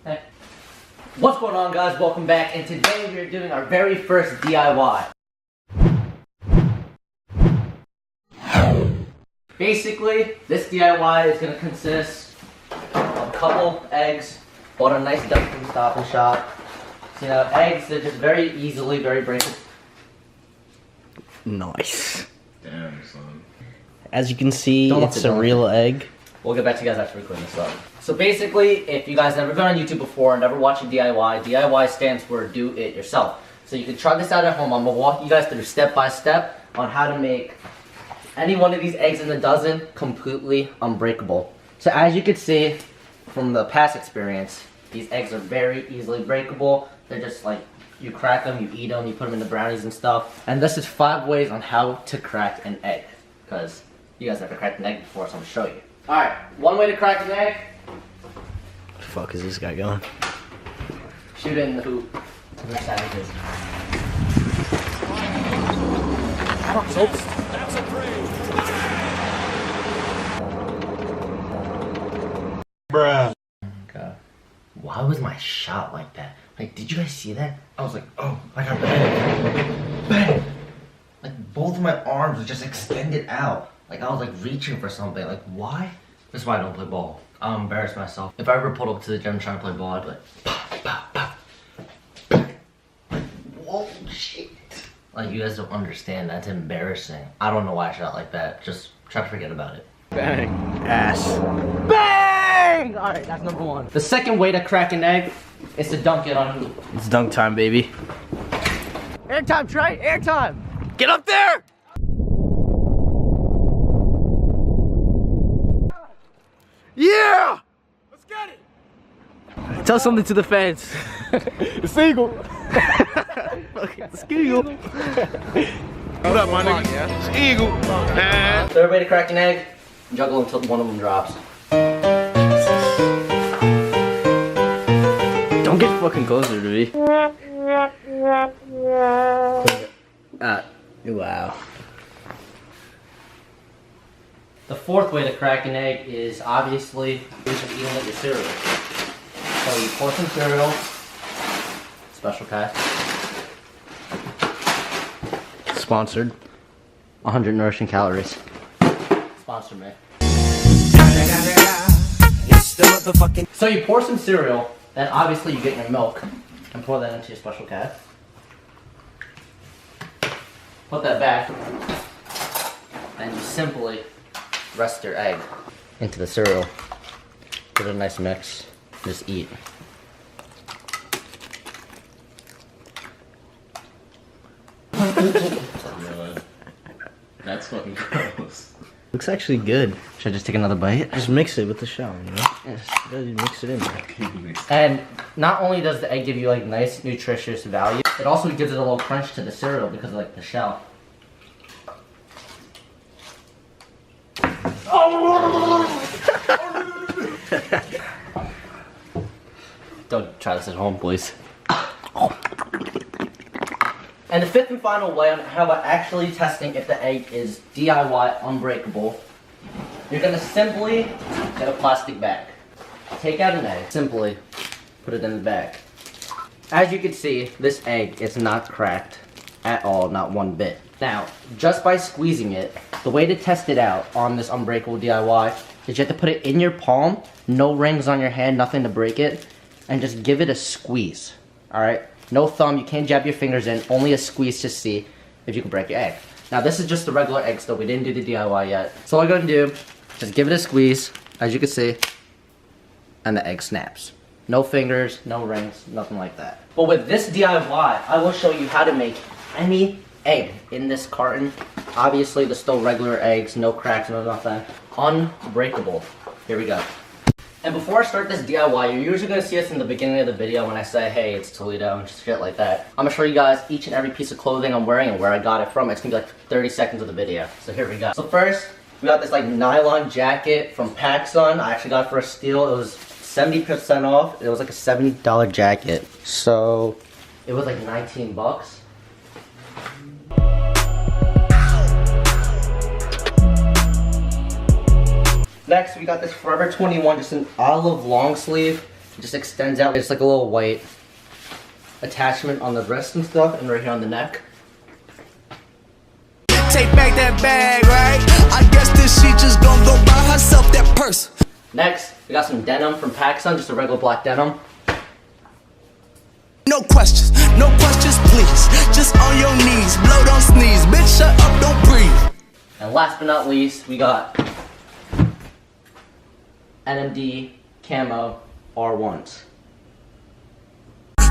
Hey. What's going on, guys? Welcome back, and today we are doing our very first DIY. Basically, this DIY is going to consist of a couple eggs, bought a nice duck from Stop and Shop. So, you know, eggs, they're just very easily, very breakable. Nice. Damn, son. As you can see, it's a real egg. We'll get back to you guys after we clean this up. So basically, if you guys never been on YouTube before and never watched a DIY, DIY stands for do it yourself. So you can try this out at home. I'm going to walk you guys through step by step on how to make any one of these eggs in a dozen completely unbreakable. So as you can see from the past experience, these eggs are very easily breakable. They're just like, you crack them, you eat them, you put them in the brownies and stuff. And this is 5 ways on how to crack an egg. Because you guys never cracked an egg before, so I'm going to show you. Alright, one way to crack an egg. The fuck is this guy going? Shoot it in the hoop. We're savages. Bruh. Okay. Why was my shot like that? Like, did you guys see that? I was like, oh, I got bang. Bang! Like, both of my arms were just extended out. Like, I was like reaching for something. Like, why? This is why I don't play ball. I'll embarrass myself. If I ever pulled up to the gym trying to play ball, I'd be like, pop, pop, pop. Whoa, shit. Like, you guys don't understand. That's embarrassing. I don't know why I shot like that. Just try to forget about it. Bang. Ass. Bang! Alright, that's number 1. The second way to crack an egg is to dunk it on a hoop. It's dunk time, baby. Airtime, Trey! Airtime! Get up there! Yeah! Let's get it! Tell something to the fans. It's eagle. It's eagle. What up, my nigga? Yeah? It's eagle. Man. Third way to crack an egg, juggle until one of them drops. Don't get fucking closer to me. Wow. The fourth way to crack an egg is obviously just eating it with cereal. So you pour some cereal, special K. Sponsored. 100 nourishing calories. Sponsor me. So you pour some cereal, then obviously you get your milk and pour that into your special K. Put that back, and you simply rest your egg into the cereal. Give it a nice mix. Just eat. That's fucking gross. Looks actually good. Should I just take another bite? Just mix it with the shell, you know? Yes. You mix it in there. And not only does the egg give you like nice nutritious value, it also gives it a little crunch to the cereal because of like the shell. Don't try this at home, please. And the fifth and final way on how we're actually testing if the egg is DIY unbreakable, you're gonna simply get a plastic bag. Take out an egg, simply put it in the bag. As you can see, this egg is not cracked at all, not one bit. Now, just by squeezing it, the way to test it out on this Unbreakable DIY is you have to put it in your palm, no rings on your hand, nothing to break it, and just give it a squeeze, alright? No thumb, you can't jab your fingers in, only a squeeze to see if you can break your egg. Now this is just the regular egg still, we didn't do the DIY yet. So all you're gonna do, just give it a squeeze, as you can see, and the egg snaps. No fingers, no rings, nothing like that. But with this DIY, I will show you how to make any egg in this carton. Obviously, there's still regular eggs, no cracks, no nothing. Unbreakable. Here we go. And before I start this DIY, you're usually going to see us in the beginning of the video when I say, hey, it's Toledo, and just shit like that. I'm going to show you guys each and every piece of clothing I'm wearing and where I got it from. It's going to be like 30 seconds of the video. So here we go. So first, we got this like nylon jacket from PacSun. I actually got it for a steal. It was 70% off. It was like a $70 jacket. So it was like 19 bucks. Next, we got this Forever 21, just an olive long sleeve. It just extends out. It's like a little white attachment on the wrist and stuff, and right here on the neck. Take back that bag, right? I guess this she just gonna go buy herself that purse. Next, we got some denim from Pakistan, just a regular black denim. No questions, please. Just on your knees, blow, don't sneeze. Bitch, shut up, don't breathe. And last but not least, we got NMD Camo R1s.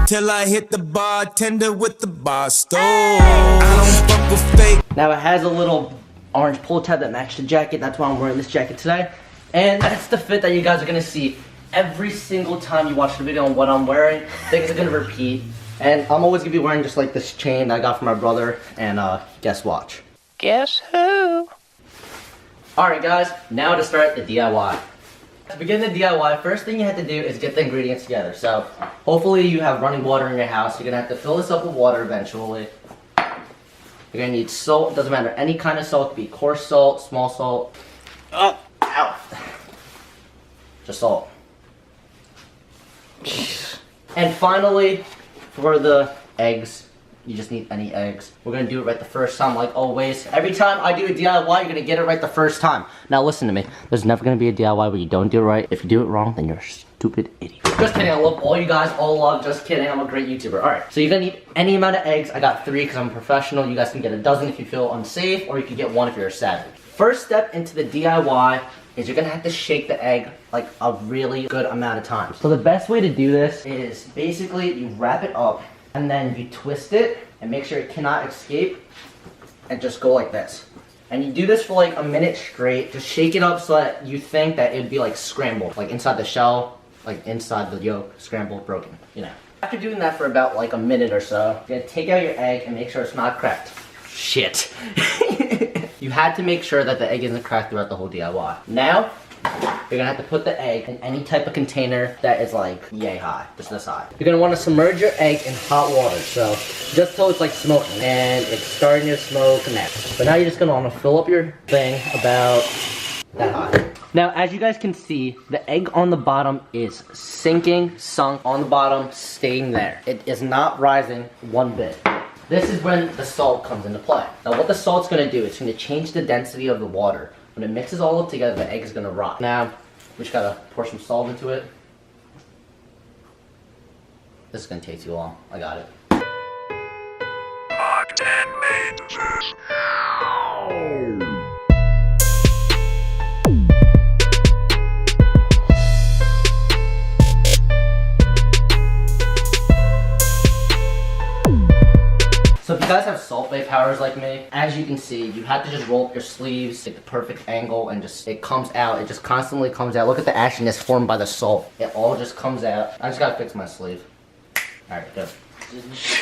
Till I hit the bartender with the bar stool. I don't fuck with fake. Now it has a little orange pull tab that matched the jacket. That's why I'm wearing this jacket today. And that's the fit that you guys are gonna see every single time you watch the video on what I'm wearing. Things are gonna repeat. And I'm always gonna be wearing just like this chain that I got from my brother. And guess watch. Guess who? Alright guys, now to start the DIY. To begin the DIY, first thing you have to do is get the ingredients together. So, hopefully you have running water in your house. You're gonna have to fill this up with water eventually. You're gonna need salt, doesn't matter, any kind of salt, it could be coarse salt, small salt. Oh, ow. Just salt. And finally, for the eggs, you just need any eggs. We're gonna do it right the first time, like always. Every time I do a DIY, you're gonna get it right the first time. Now listen to me, there's never gonna be a DIY where you don't do it right. If you do it wrong, then you're a stupid idiot. Just kidding, I love all you guys, all love, just kidding, I'm a great YouTuber. Alright, so you're gonna need any amount of eggs. I got 3 because I'm a professional. You guys can get a dozen if you feel unsafe, or you can get 1 if you're a savage. First step into the DIY is you're gonna have to shake the egg like a really good amount of times. So the best way to do this is basically you wrap it up and then you twist it and make sure it cannot escape and just go like this. And you do this for like a minute straight. Just shake it up so that you think that it'd be like scrambled, like inside the shell, like inside the yolk, scrambled, broken, you know. After doing that for about like a minute or so, you're gonna take out your egg and make sure it's not cracked. Shit. You had to make sure that the egg isn't cracked throughout the whole DIY. Now, you're gonna have to put the egg in any type of container that is like yay high, just this high. You're gonna wanna submerge your egg in hot water, so just till it's like smoking and it's starting to smoke and that. But now you're just gonna wanna fill up your thing about that high. Now, as you guys can see, the egg on the bottom is sinking, sunk on the bottom, staying there. It is not rising one bit. This is when the salt comes into play. Now what the salt's gonna do, it's gonna change the density of the water. When it mixes all up together, the egg is gonna rot. Now, we just gotta pour some salt into it. This is gonna take too long. I got it. MOCKTEN made this. So if you guys have salt bay powders like me, as you can see, you have to just roll up your sleeves, take the perfect angle, and just, it comes out. It just constantly comes out. Look at the ashiness formed by the salt. It all just comes out. I just gotta fix my sleeve. Alright, go.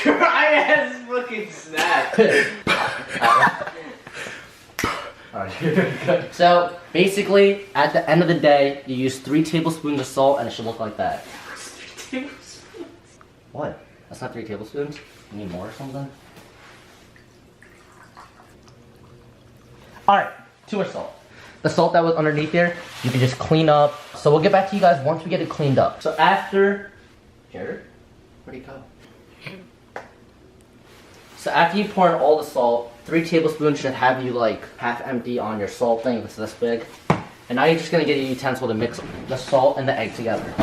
My ass fucking snapped. Alright, good. So, basically, at the end of the day, you use 3 tablespoons of salt, and it should look like that. 3 tablespoons? What? That's not 3 tablespoons? You need more or something? Alright, too much salt. The salt that was underneath here, you can just clean up. So we'll get back to you guys once we get it cleaned up. So after, Jared, where'd he go? So after you pour in all the salt, 3 tablespoons should have you like half empty on your salt thing, it's this big. And now you're just gonna get a utensil to mix the salt and the egg together.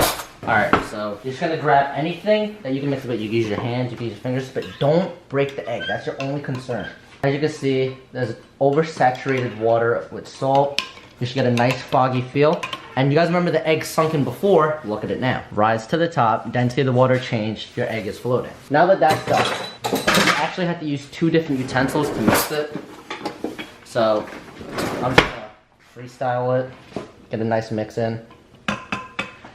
Alright, so you're just gonna grab anything that you can mix with. You can use your hands, you can use your fingers, but don't break the egg. That's your only concern. As you can see, there's oversaturated water with salt. You should get a nice foggy feel. And you guys remember the egg sunken before, look at it now. Rise to the top, density of the water changed, your egg is floating. Now that that's done, you actually have to use 2 different utensils to mix it. So, I'm just gonna freestyle it, get a nice mix in.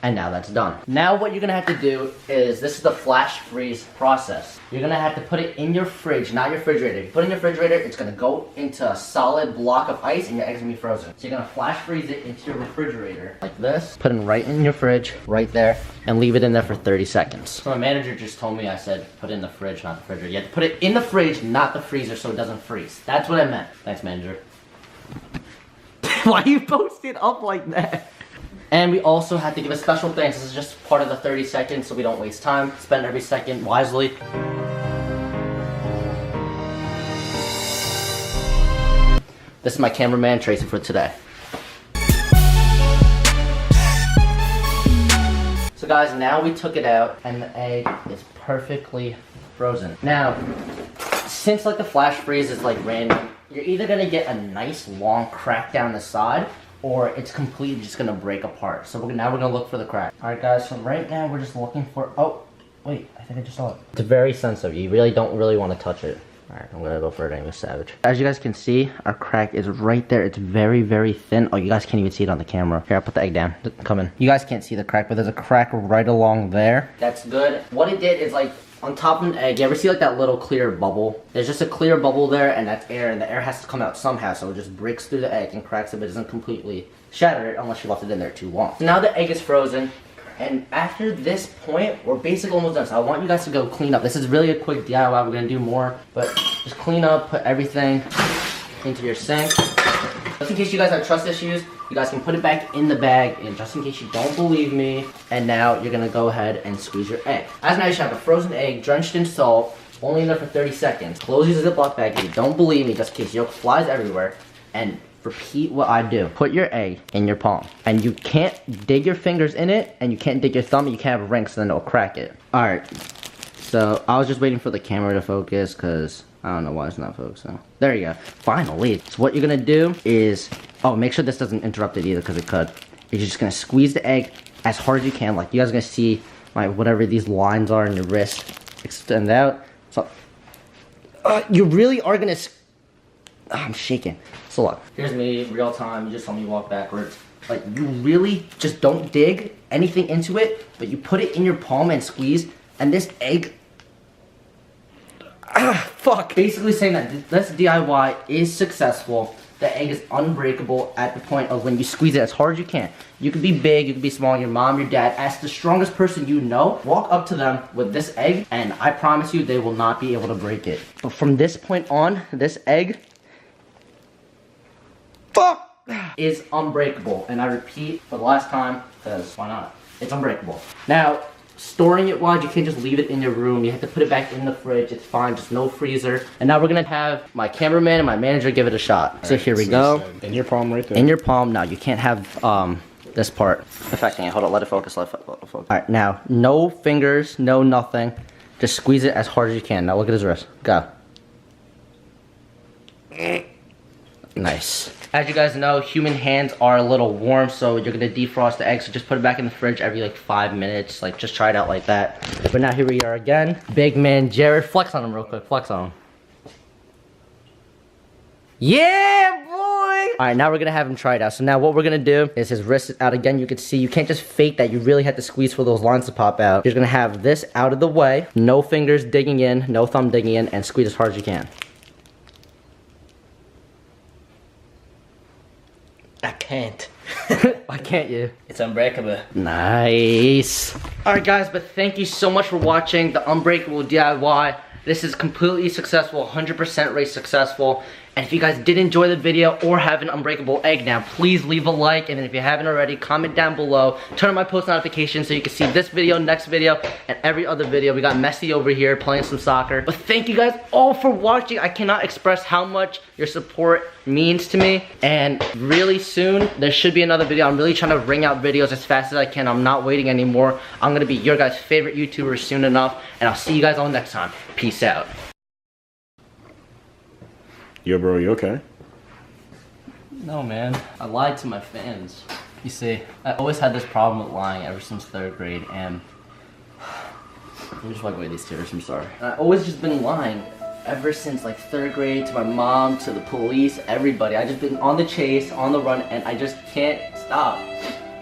And now that's done. Now what you're gonna have to do is, this is the flash freeze process. You're gonna have to put it in your fridge, not your refrigerator. If you put it in your refrigerator, it's gonna go into a solid block of ice and your egg's gonna be frozen. So you're gonna flash freeze it into your refrigerator, like this. Put it right in your fridge, right there, and leave it in there for 30 seconds. So my manager just told me, I said, put it in the fridge, not the refrigerator. You have to put it in the fridge, not the freezer, so it doesn't freeze. That's what I meant. Thanks, manager. Why you post it up like that? And we also had to give a special thanks. This is just part of the 30 seconds so we don't waste time. Spend every second wisely. This is my cameraman, Tracy, for today. So guys, now we took it out and the egg is perfectly frozen. Now, since like the flash freeze is like random, you're either gonna get a nice long crack down the side or it's completely just gonna break apart. So now we're gonna look for the crack. Alright guys, so right now we're just looking for, oh, wait, I think I just saw it. It's very sensitive, you really don't want to touch it. Alright, I'm gonna go for it anyway, savage. As you guys can see, our crack is right there. It's very, very thin. Oh, you guys can't even see it on the camera. Here, I'll put the egg down. Come in. You guys can't see the crack, but there's a crack right along there. That's good. What it did is like, on top of an egg, you ever see like that little clear bubble? There's just a clear bubble there, and that's air, and the air has to come out somehow, so it just breaks through the egg and cracks it, but it doesn't completely shatter it unless you left it in there too long. So now the egg is frozen. And after this point, we're basically almost done. So I want you guys to go clean up. This is really a quick DIY. We're gonna do more, but just clean up, put everything into your sink. Just in case you guys have trust issues, you guys can put it back in the bag, and just in case you don't believe me. And now you're gonna go ahead and squeeze your egg. As now you should have a frozen egg drenched in salt, only in there for 30 seconds. Close your Ziploc bag if you don't believe me, just in case yolk flies everywhere. And repeat what I do. Put your egg in your palm. And you can't dig your fingers in it, and you can't dig your thumb, and you can't have a ring, so then it'll crack it. Alright, so I was just waiting for the camera to focus, because I don't know why it's not focusing. There you go. Finally. So what you're gonna do is, oh, make sure this doesn't interrupt it either, because it could. You're just gonna squeeze the egg as hard as you can. Like, you guys are gonna see, like, whatever these lines are in your wrist extend out. So, you really are gonna, I'm shaking. So look, here's me, real time. You just saw me walk backwards. Like, you really just don't dig anything into it, but you put it in your palm and squeeze, and this egg, fuck. Basically saying that this DIY is successful. The egg is unbreakable at the point of when you squeeze it as hard as you can. You could be big, you could be small, your mom, your dad. Ask the strongest person you know, walk up to them with this egg, and I promise you they will not be able to break it. But from this point on, this egg, is unbreakable. And I repeat for the last time, because why not? It's unbreakable. Now, storing it wise, you can't just leave it in your room. You have to put it back in the fridge. It's fine, just no freezer. And now we're gonna have my cameraman and my manager give it a shot. So here we go. In your palm right there. In your palm. Now, you can't have this part affecting it. Hold on, let it focus, let it focus. Alright, now, no fingers, no nothing. Just squeeze it as hard as you can. Now look at his wrist. Go. Nice. As you guys know, human hands are a little warm, so you're gonna defrost the egg, so just put it back in the fridge every like 5 minutes. Like, just try it out like that. But now here we are again. Big man Jared, flex on him real quick, flex on him. Yeah, boy! Alright, now we're gonna have him try it out. So now what we're gonna do is his wrist is out again. You can see, you can't just fake that. You really have to squeeze for those lines to pop out. You're gonna have this out of the way, no fingers digging in, no thumb digging in, and squeeze as hard as you can. I can't. Why can't you? It's unbreakable. Nice. Alright guys, but thank you so much for watching the Unbreakable DIY. This is completely successful, 100% rate successful. And if you guys did enjoy the video or have an unbreakable egg now, please leave a like. And if you haven't already, comment down below. Turn on my post notifications so you can see this video, next video, and every other video. We got Messi over here playing some soccer. But thank you guys all for watching. I cannot express how much your support means to me. And really soon, there should be another video. I'm really trying to wring out videos as fast as I can. I'm not waiting anymore. I'm gonna be your guys' favorite YouTuber soon enough. And I'll see you guys all next time. Peace out. Yo, bro, you okay? No, man. I lied to my fans. You see, I always had this problem with lying ever since 3rd grade, and let me just wipe away these tears, I'm sorry. And I've always just been lying ever since like 3rd grade, to my mom, to the police, everybody. I just been on the chase, on the run, and I just can't stop.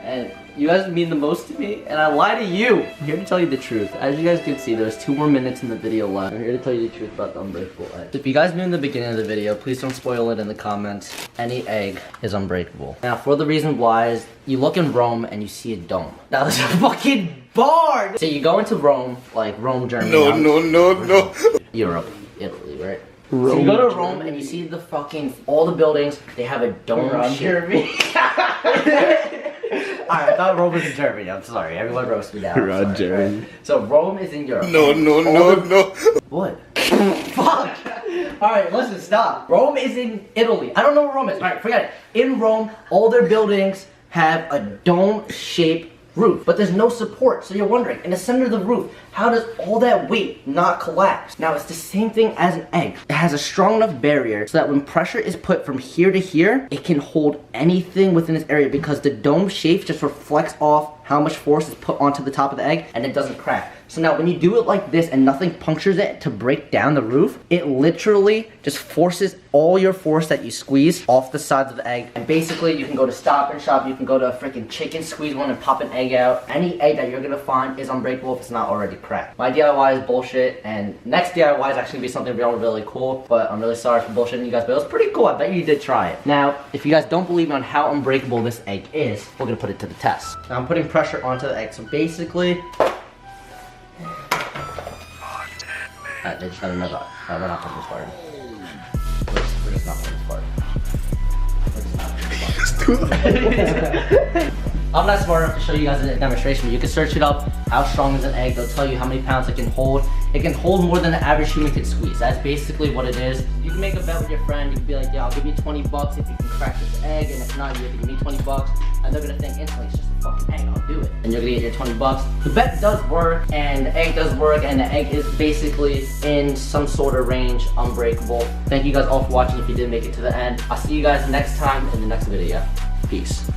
And you guys mean the most to me, and I lie to you. I'm here to tell you the truth. As you guys can see, there's 2 more minutes in the video left. I'm here to tell you the truth about the unbreakable egg. If you guys knew in the beginning of the video, please don't spoil it in the comments. Any egg is unbreakable. Now, for the reason why is, you look in Rome and you see a dome. Now, there's a fucking barn! So you go into Rome, like Rome, Germany. No. Europe, Italy, right? So you go to Rome and you see the fucking, all the buildings, they have a dome shape. Alright, I thought Rome was in Germany. I'm sorry. Everyone roast me now. I'm sorry. Roger. Right. So Rome is in Europe. No. What? Fuck! Alright, listen, stop. Rome is in Italy. I don't know where Rome is. Alright, forget it. In Rome, all their buildings have a dome-shaped roof, but there's no support. So you're wondering, in the center of the roof, how does all that weight not collapse? Now, it's the same thing as an egg. It has a strong enough barrier so that when pressure is put from here to here, it can hold anything within this area because the dome shape just reflects off how much force is put onto the top of the egg and it doesn't crack. So now when you do it like this and nothing punctures it to break down the roof, it literally just forces all your force that you squeeze off the sides of the egg. And basically you can go to Stop and Shop, you can go to a freaking chicken, squeeze one and pop an egg out. Any egg that you're gonna find is unbreakable if it's not already cracked. My DIY is bullshit, and next DIY is actually gonna be something really cool, but I'm really sorry for bullshitting you guys, but it was pretty cool. I bet you did try it. Now, if you guys don't believe me on how unbreakable this egg is, we're gonna put it to the test. Now I'm putting pressure onto the egg, so basically, they just gotta know that. We're not putting this part. We're just not putting this part. I'm not smart enough to show you guys a demonstration, but you can search it up. How strong is an egg? They'll tell you how many pounds it can hold. It can hold more than an average human could squeeze. That's basically what it is. You can make a bet with your friend. You can be like, yeah, I'll give you 20 bucks if you can crack this egg, and if not, you have to give me 20 bucks. And they're gonna think instantly, it's just a fucking egg, I'll do it. And you're gonna get your 20 bucks. The bet does work, and the egg does work, and the egg is basically in some sort of range, unbreakable. Thank you guys all for watching if you did make it to the end. I'll see you guys next time in the next video. Peace.